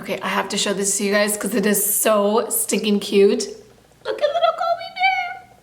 Okay, I have to show this to you guys because it is so stinking cute. Look at little Kobe bear.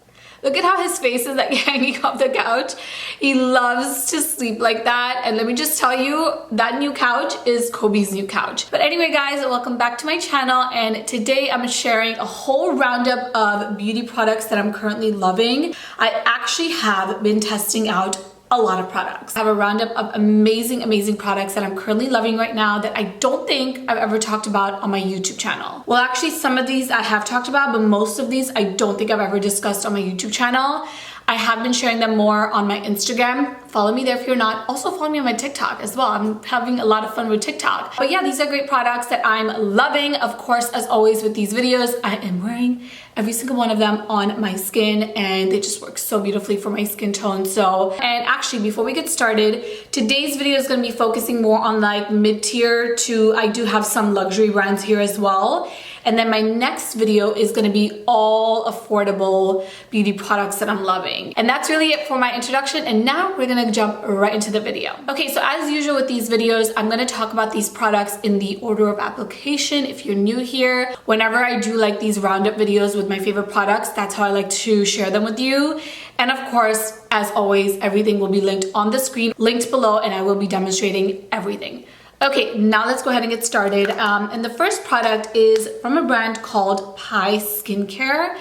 Look at how his face is like hanging off the couch. He loves to sleep like that. And let me just tell you, that new couch is Kobe's new couch. But anyway, guys, welcome back to my channel. And today I'm sharing a whole roundup of beauty products that I'm currently loving. I actually have been testing out a lot of products. I have a roundup of amazing products that I'm currently loving right now that I don't think I've ever talked about on my YouTube channel. Well, actually some of these I have talked about, but most of these I don't think I've ever discussed on my YouTube channel. I have been sharing them more on my Instagram. Follow me there if you're not. Also follow me on my TikTok as well. I'm having a lot of fun with TikTok. But yeah, these are great products that I'm loving. Of course, as always with these videos, I am wearing every single one of them on my skin and they just work so beautifully for my skin tone. And actually before we get started, today's video is gonna be focusing more on like mid-tier to, I do have some luxury brands here as well. And then my next video is gonna be all affordable beauty products that I'm loving. And that's really it for my introduction. And now we're gonna jump right into the video. Okay, so as usual with these videos, I'm gonna talk about these products in the order of application. If you're new here, whenever I do like these roundup videos with my favorite products, that's how I like to share them with you. And of course, as always, everything will be linked on the screen, linked below, and I will be demonstrating everything. Okay, now let's go ahead and get started. And the first product is from a brand called Pai Skincare.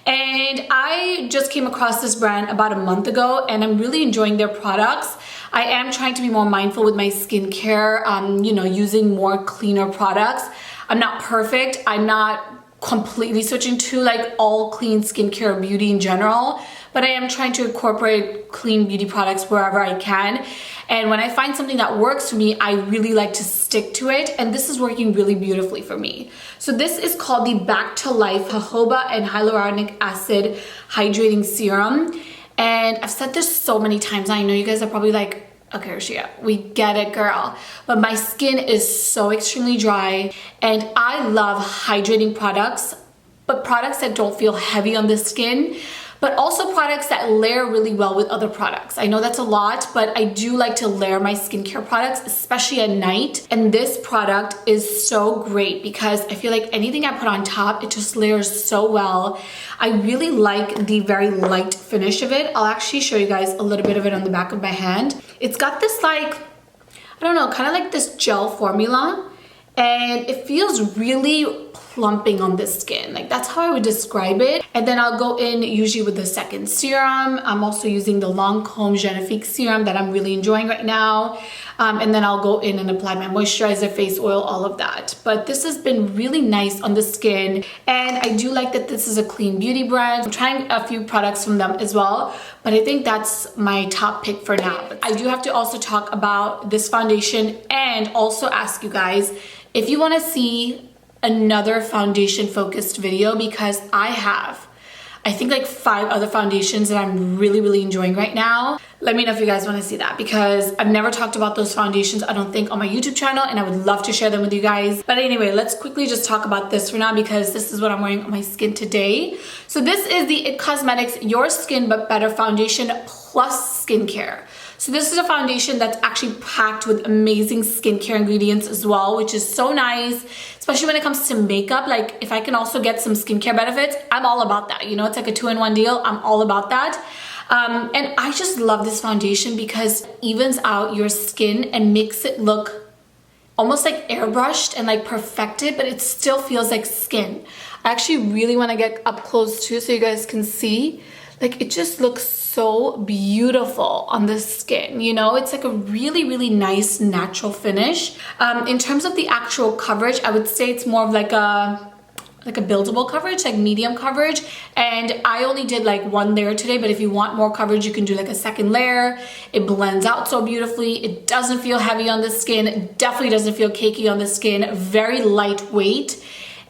And I just came across this brand about a month ago and I'm really enjoying their products. I am trying to be more mindful with my skincare, you know, using more cleaner products. I'm not perfect. I'm not completely switching to like all clean skincare beauty in general, but I am trying to incorporate clean beauty products wherever I can. And when I find something that works for me, I really like to stick to it. And this is working really beautifully for me. So this is called the Back to Life Jojoba and Hyaluronic Acid Hydrating Serum. And I've said this so many times. I know you guys are probably like, okay, Rashia, we get it, girl. But my skin is so extremely dry and I love hydrating products, but products that don't feel heavy on the skin, but also products that layer really well with other products. I know that's a lot, but I do like to layer my skincare products, especially at night. And this product is so great because I feel like anything I put on top, it just layers so well. I really like the very light finish of it. I'll actually show you guys a little bit of it on the back of my hand. It's got this like, I don't know, kind of like this gel formula. And it feels really plumping on the skin. Like that's how I would describe it. And then I'll go in usually with the second serum. I'm also using the Lancome Genifique serum that I'm really enjoying right now. And then I'll go in and apply my moisturizer, face oil, all of that. But this has been really nice on the skin. And I do like that this is a clean beauty brand. I'm trying a few products from them as well, but I think that's my top pick for now. I do have to also talk about this foundation and also ask you guys if you want to see another foundation focused video, because I think like 5 other foundations that I'm really enjoying right now. Let me know if you guys want to see that because I've never talked about those foundations, I don't think, on my YouTube channel, and I would love to share them with you guys. But anyway, let's quickly just talk about this for now because this is what I'm wearing on my skin today. So this is the IT Cosmetics Your Skin But Better Foundation Plus Skincare. So this is a foundation that's actually packed with amazing skincare ingredients as well, which is so nice, especially when it comes to makeup. Like if I can also get some skincare benefits, I'm all about that. You know, it's like a 2-in-1 deal. I'm all about that. And I just love this foundation because it evens out your skin and makes it look almost like airbrushed and like perfected, but it still feels like skin. I actually really want to get up close too so you guys can see. Like it just looks so beautiful on the skin, you know? It's like a really nice natural finish. In terms of the actual coverage, I would say it's more of like a buildable coverage, like medium coverage. And I only did like 1 layer today, but if you want more coverage, you can do like a second layer. It blends out so beautifully. It doesn't feel heavy on the skin. It definitely doesn't feel cakey on the skin. Very lightweight.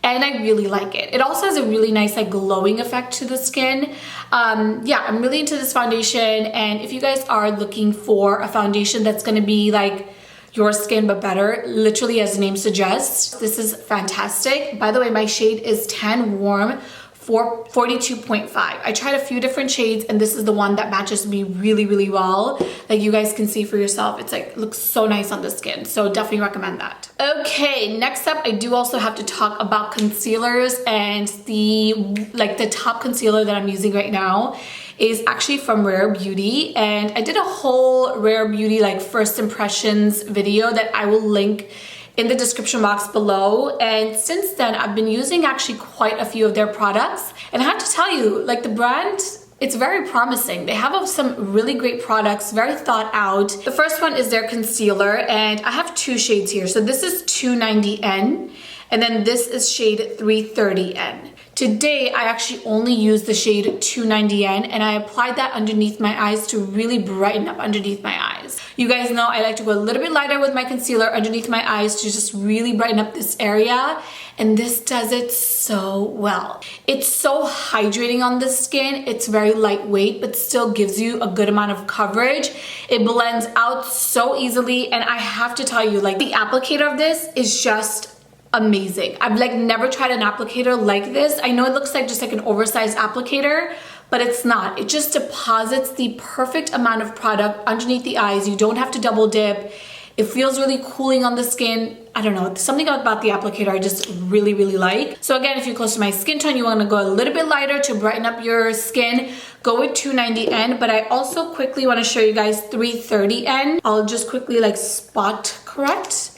And I really like it. It also has a really nice like glowing effect to the skin. Yeah, I'm really into this foundation. And if you guys are looking for a foundation that's gonna be like your skin but better, literally as the name suggests, this is fantastic. By the way, my shade is Tan Warm 42.5. I tried a few different shades and this is the one that matches me really, really well. Like you guys can see for yourself, it's like, looks so nice on the skin. So definitely recommend that. Okay, next up, I do also have to talk about concealers, and the top concealer that I'm using right now is actually from Rare Beauty, and I did a whole Rare Beauty like first impressions video that I will link in the description box below. And since then I've been using actually quite a few of their products, and I have to tell you, like, the brand, it's very promising. They have some really great products, very thought out. The first one is their concealer, and I have two shades here. So this is 290N, and then this is shade 330N. Today, I actually only used the shade 290N, and I applied that underneath my eyes to really brighten up underneath my eyes. You guys know I like to go a little bit lighter with my concealer underneath my eyes to just really brighten up this area, and this does it so well. It's so hydrating on the skin. It's very lightweight, but still gives you a good amount of coverage. It blends out so easily, and I have to tell you, like, the applicator of this is just amazing. I've like never tried an applicator like this. I know it looks like just like an oversized applicator, but it's not. It just deposits the perfect amount of product underneath the eyes. You don't have to double dip. It feels really cooling on the skin. I don't know, something about the applicator I just really, really like. So again, if you're close to my skin tone, you want to go a little bit lighter to brighten up your skin, go with 290N. But I also quickly want to show you guys 330N. I'll just quickly like spot correct.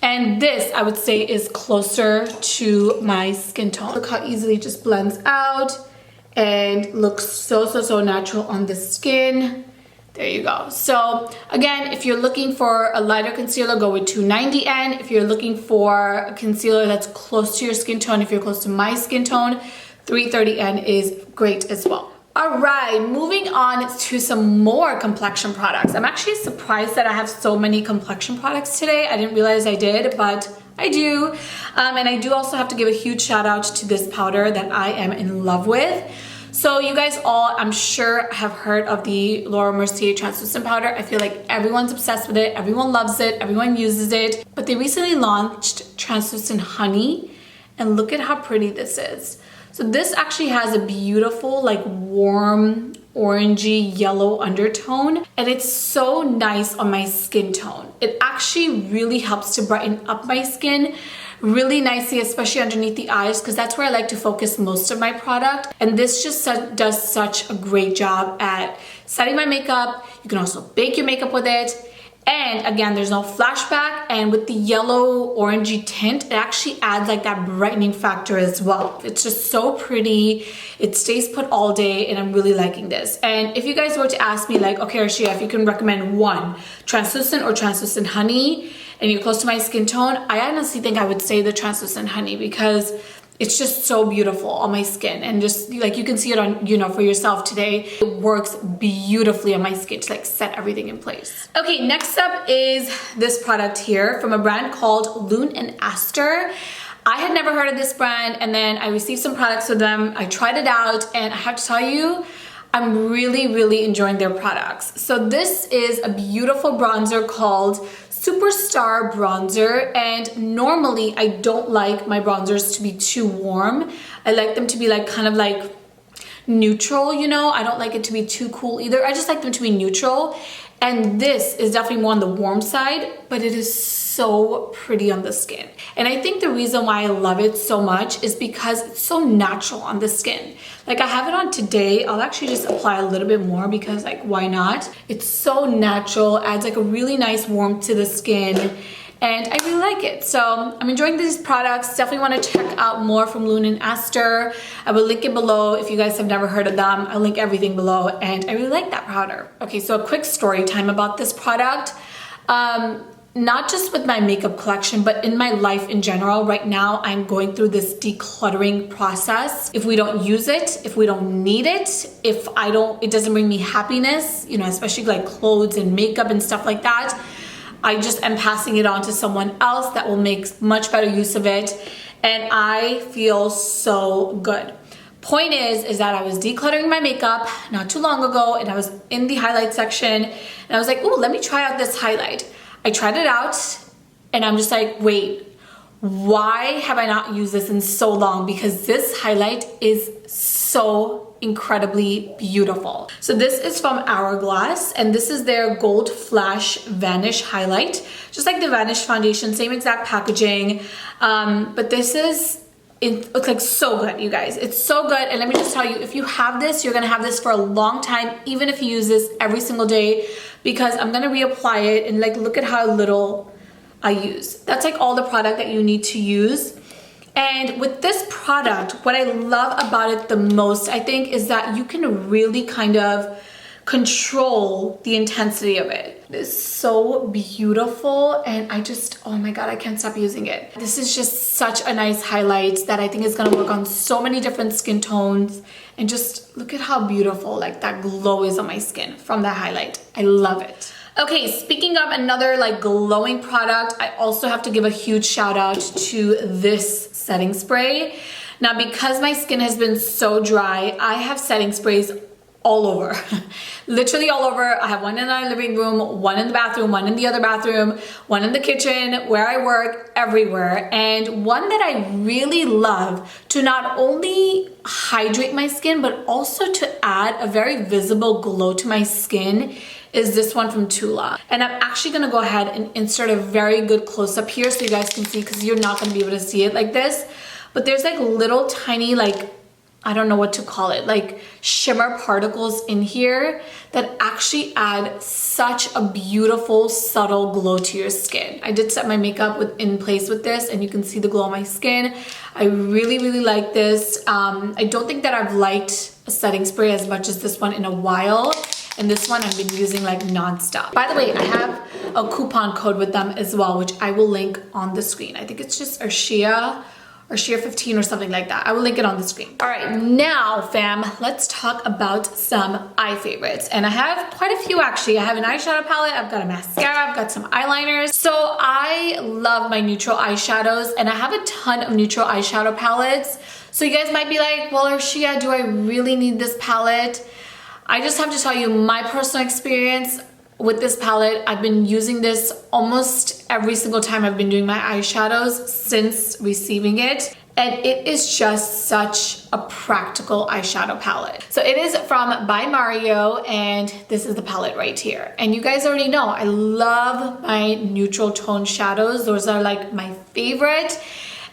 And this, I would say, is closer to my skin tone. Look how easily it just blends out and looks so, so, so natural on the skin. There you go. So again, if you're looking for a lighter concealer, go with 290N. If you're looking for a concealer that's close to your skin tone, if you're close to my skin tone, 330N is great as well. All right, moving on to some more complexion products. I'm actually surprised that I have so many complexion products today. I didn't realize I did, but I do. And I do also have to give a huge shout out to this powder that I am in love with. So you guys all, I'm sure, have heard of the Laura Mercier translucent powder. I feel like everyone's obsessed with it. Everyone loves it. Everyone uses it. But they recently launched translucent honey, and look at how pretty this is. So this actually has a beautiful, like, warm, orangey yellow undertone, and it's so nice on my skin tone. It actually really helps to brighten up my skin really nicely, especially underneath the eyes, because that's where I like to focus most of my product. And this just does such a great job at setting my makeup. You can also bake your makeup with it. And again, there's no flashback, and with the yellow orangey tint, it actually adds like that brightening factor as well. It's just so pretty. It stays put all day, and I'm really liking this. And if you guys were to ask me like, okay, Arshia, if you can recommend one, translucent or translucent honey, and you're close to my skin tone, I honestly think I would say the translucent honey, because it's just so beautiful on my skin, and just like you can see it on, you know, for yourself today. It works beautifully on my skin to like set everything in place. Okay, next up is this product here from a brand called Lune & Aster. I had never heard of this brand, and then I received some products with them. I tried it out, and I have to tell you, I'm really, really enjoying their products. So this is a beautiful bronzer called Superstar Bronzer, and normally I don't like my bronzers to be too warm. I like them to be like kind of like neutral, you know. I don't like it to be too cool either. I just like them to be neutral, and this is definitely more on the warm side, but it is so pretty on the skin. And I think the reason why I love it so much is because it's so natural on the skin. Like, I have it on today. I'll actually just apply a little bit more because, like, why not? It's so natural, adds like a really nice warmth to the skin, and I really like it. So I'm enjoying these products. Definitely want to check out more from Lune & Aster. I will link it below if you guys have never heard of them. I'll link everything below, and I really like that powder. Okay, so a quick story time about this product. Not just with my makeup collection, but in my life in general. Right now, I'm going through this decluttering process. If we don't use it, if we don't need it, if it doesn't bring me happiness, you know, especially like clothes and makeup and stuff like that, I just am passing it on to someone else that will make much better use of it. And I feel so good. Point is that I was decluttering my makeup not too long ago, and I was in the highlight section, and I was like, ooh, let me try out this highlight. I tried it out, and I'm just like, wait, why have I not used this in so long? Because this highlight is so incredibly beautiful. So this is from Hourglass, and this is their Gold Flash Vanish Highlight. Just like the Vanish foundation, same exact packaging. But this is, it looks like so good, you guys. It's so good. And let me just tell you, if you have this, you're gonna have this for a long time, even if you use this every single day, because I'm gonna reapply it and like, look at how little I use. That's like all the product that you need to use. And with this product, what I love about it the most, I think, is that you can really kind of control the intensity of it. It's so beautiful, and I just, oh my God, I can't stop using it. This is just such a nice highlight that I think is gonna work on so many different skin tones, and just look at how beautiful like that glow is on my skin from that highlight. I love it. Okay, speaking of another like glowing product, I also have to give a huge shout out to this setting spray. Now, because my skin has been so dry, I have setting sprays all over, literally all over. I have one in our living room, one in the bathroom, one in the other bathroom, one in the kitchen, where I work, everywhere. And one that I really love to not only hydrate my skin, but also to add a very visible glow to my skin is this one from Tula. And I'm actually gonna go ahead and insert a very good close-up here so you guys can see, because you're not gonna be able to see it like this. But there's like little tiny, like, I don't know what to call it, like shimmer particles in here that actually add such a beautiful, subtle glow to your skin. I did set my makeup in place with this, and you can see the glow on my skin. I really, really like this. I don't think that I've liked a setting spray as much as this one in a while. And this one I've been using like non-stop. By the way, I have a coupon code with them as well, which I will link on the screen. I think it's just Arshia 15 or something like that. I will link it on the screen. All right, now fam, let's talk about some eye favorites. And I have quite a few actually. I have an eyeshadow palette, I've got a mascara, I've got some eyeliners. So I love my neutral eyeshadows, and I have a ton of neutral eyeshadow palettes. So you guys might be like, well, Arshia, do I really need this palette? I just have to tell you my personal experience with this palette. I've been using this almost every single time I've been doing my eyeshadows since receiving it. And it is just such a practical eyeshadow palette. So it is from By Mario, and this is the palette right here. And you guys already know, I love my neutral tone shadows. Those are like my favorite.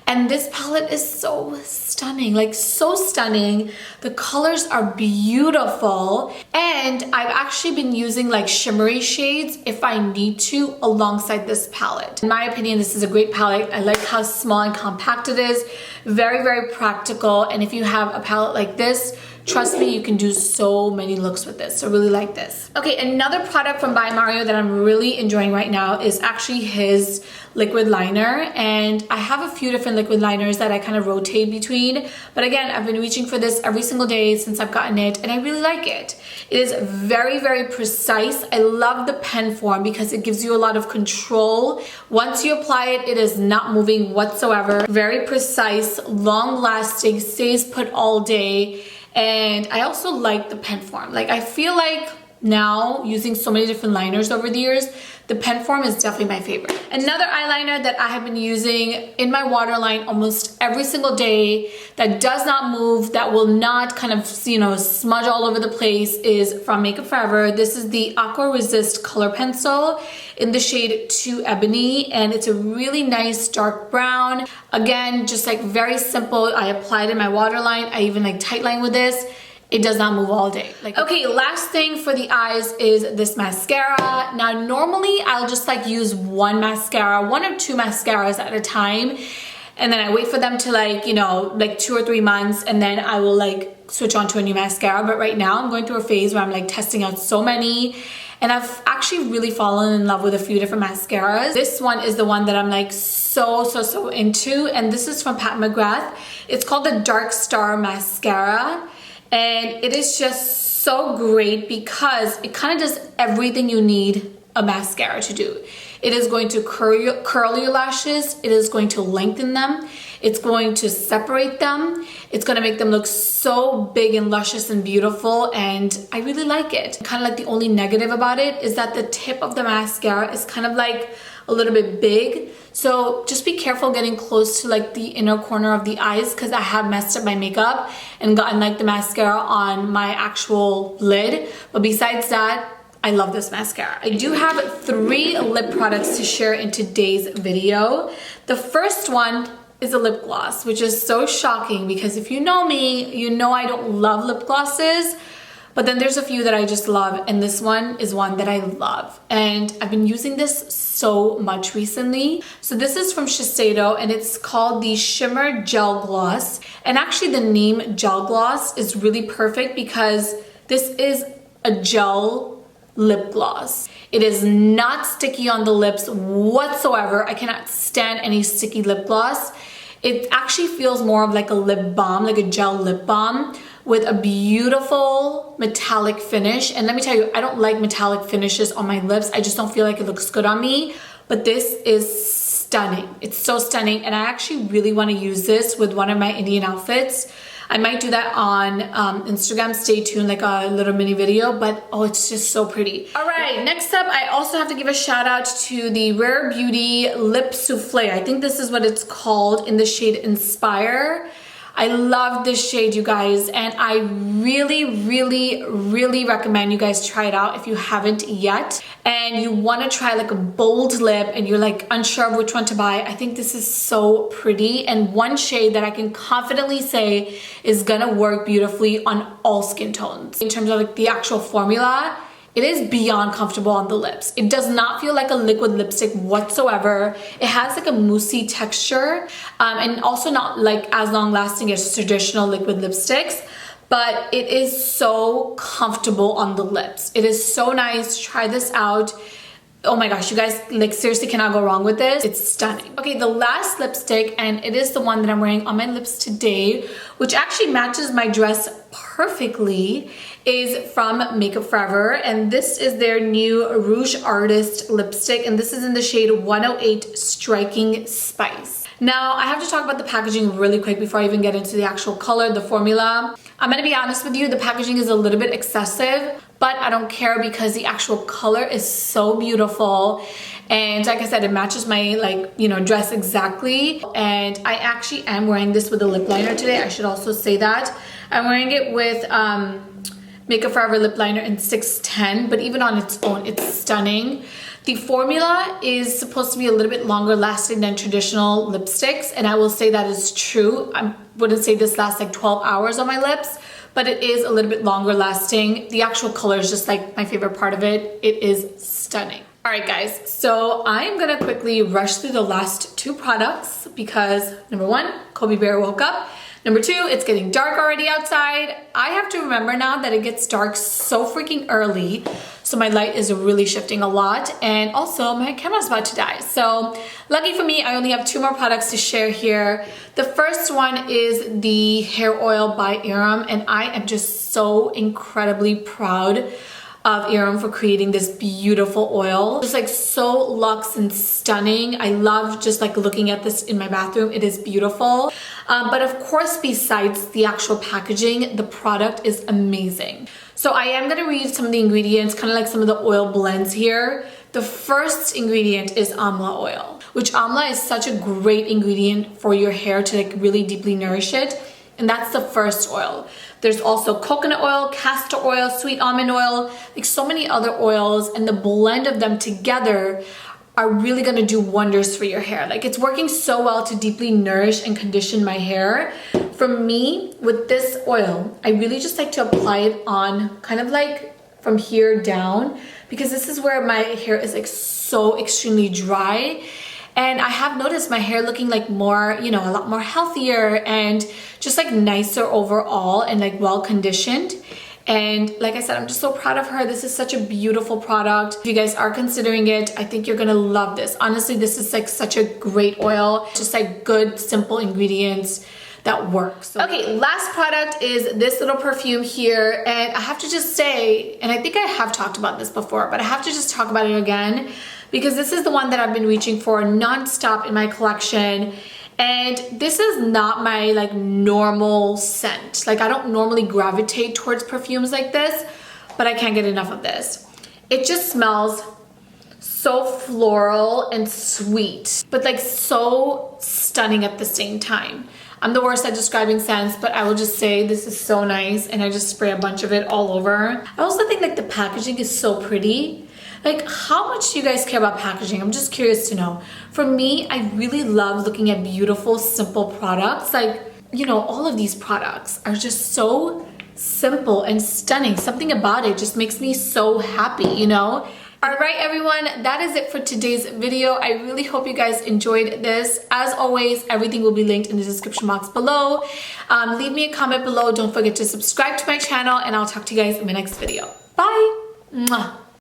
And this palette is so stunning, like so stunning. The colors are beautiful. And I've actually been using like shimmery shades if I need to alongside this palette. In my opinion, this is a great palette. I like how small and compact it is. Very, very practical. And if you have a palette like this, trust me, you can do so many looks with this. So I really like this. Okay, another product from By Mario that I'm really enjoying right now is actually his liquid liner. And I have a few different liquid liners that I kind of rotate between. But again, I've been reaching for this every single day since I've gotten it, and I really like it. It is very, very precise. I love the pen form because it gives you a lot of control. Once you apply it, it is not moving whatsoever. Very precise, long lasting, stays put all day. And I also like the pen form. Like, I feel like now, using so many different liners over the years, the pen form is definitely my favorite. Another eyeliner that I have been using in my waterline almost every single day that does not move, that will not kind of, you know, smudge all over the place is from Makeup Forever. This is the Aqua Resist Color Pencil in the shade 2 Ebony, and it's a really nice dark brown. Again, just like very simple. I applied in my waterline. I even like tightline with this. It does not move all day. Like, okay, last thing for the eyes is this mascara. Now, normally I'll just like use one mascara, one or two mascaras at a time. And then I wait for them to like, you know, like 2 or 3 months, and then I will like switch on to a new mascara. But right now I'm going through a phase where I'm like testing out so many. And I've actually really fallen in love with a few different mascaras. This one is the one that I'm like so into. And this is from Pat McGrath. It's called the Dark Star Mascara. And it is just so great because it kind of does everything you need a mascara to do. It is going to curl your lashes. It is going to lengthen them. It's going to separate them. It's going to make them look so big and luscious and beautiful. And I really like it. Kind of like the only negative about it is that the tip of the mascara is kind of like a a little bit big. So just be careful getting close to like the inner corner of the eyes, because I have messed up my makeup and gotten like the mascara on my actual lid. But besides that, I love this mascara. I do have 3 lip products to share in today's video. The first one is a lip gloss, which is so shocking because if you know me, you know I don't love lip glosses. But then there's a few that I just love, and this one is one that I love. And I've been using this so much recently. So this is from Shiseido, and it's called the Shimmer Gel Gloss. And actually the name Gel Gloss is really perfect because this is a gel lip gloss. It is not sticky on the lips whatsoever. I cannot stand any sticky lip gloss. It actually feels more of like a lip balm, like a gel lip balm, with a beautiful metallic finish. And let me tell you, I don't like metallic finishes on my lips. I just don't feel like it looks good on me. But this is stunning. It's so stunning. And I actually really want to use this with one of my Indian outfits. I might do that on Instagram. Stay tuned, like a little mini video, but oh, it's just so pretty. All right, next up, I also have to give a shout out to the Rare Beauty Lip Souffle. I think this is what it's called, in the shade Inspire. I love this shade, you guys, and I really recommend you guys try it out if you haven't yet. And you want to try like a bold lip and you're like unsure of which one to buy. I think this is so pretty, and one shade that I can confidently say is gonna work beautifully on all skin tones. In terms of like the actual formula, it is beyond comfortable on the lips. It does not feel like a liquid lipstick whatsoever. It has like a moussey texture, and also not like as long lasting as traditional liquid lipsticks, but it is so comfortable on the lips. It is so nice. Try this out. Oh my gosh, you guys, like seriously cannot go wrong with this. It's stunning. Okay, the last lipstick, and it is the one that I'm wearing on my lips today, which actually matches my dress perfectly, is from Makeup Forever. And this is their new Rouge Artist lipstick, and this is in the shade 108 Striking Spice. Now, I have to talk about the packaging really quick before I even get into the actual color, the formula. I'm gonna be honest with you, the packaging is a little bit excessive, but I don't care because the actual color is so beautiful. And like I said, it matches my dress exactly. And I actually am wearing this with a lip liner today. I should also say that. I'm wearing it with Makeup Forever lip liner in 610, but even on its own, it's stunning. The formula is supposed to be a little bit longer lasting than traditional lipsticks, and I will say that is true. I wouldn't say this lasts like 12 hours on my lips, but it is a little bit longer lasting. The actual color is just like my favorite part of it. It is stunning. All right, guys, so I'm gonna quickly rush through the last 2 products because number 1, Kobe Bear woke up. Number 2, it's getting dark already outside. I have to remember now that it gets dark so freaking early, so my light is really shifting a lot, and also my camera's about to die. So lucky for me, I only have 2 more products to share here. The first one is the hair oil by Aerum, and I am just so incredibly proud of Aerum for creating this beautiful oil. Just like so luxe and stunning. I love just like looking at this in my bathroom. It is beautiful. But of course, besides the actual packaging, the product is amazing. So I am gonna read some of the ingredients, kind of like some of the oil blends here. The first ingredient is amla oil, which amla is such a great ingredient for your hair to like really deeply nourish it. And that's the first oil. There's also coconut oil, castor oil, sweet almond oil, like so many other oils, and the blend of them together are really gonna do wonders for your hair. Like it's working so well to deeply nourish and condition my hair. For me, with this oil, I really just like to apply it on kind of like from here down, because this is where my hair is like so extremely dry. And I have noticed my hair looking like more, a lot more healthier and just like nicer overall and like well conditioned. And like I said, I'm just so proud of her. This is such a beautiful product. If you guys are considering it, I think you're gonna love this. Honestly, this is like such a great oil. Just like good, simple ingredients that works. Okay, last product is this little perfume here. And I have to just say, and I think I have talked about this before, but I have to just talk about it again, because this is the one that I've been reaching for nonstop in my collection. And this is not my like normal scent. Like I don't normally gravitate towards perfumes like this, but I can't get enough of this. It just smells so floral and sweet, but like so stunning at the same time. I'm the worst at describing scents, but I will just say this is so nice, and I just spray a bunch of it all over. I also think like the packaging is so pretty. Like, how much do you guys care about packaging? I'm just curious to know. For me, I really love looking at beautiful, simple products. Like, you know, all of these products are just so simple and stunning. Something about it just makes me so happy, you know? All right, everyone, that is it for today's video. I really hope you guys enjoyed this. As always, everything will be linked in the description box below. Leave me a comment below. Don't forget to subscribe to my channel, and I'll talk to you guys in my next video. Bye. Mwah.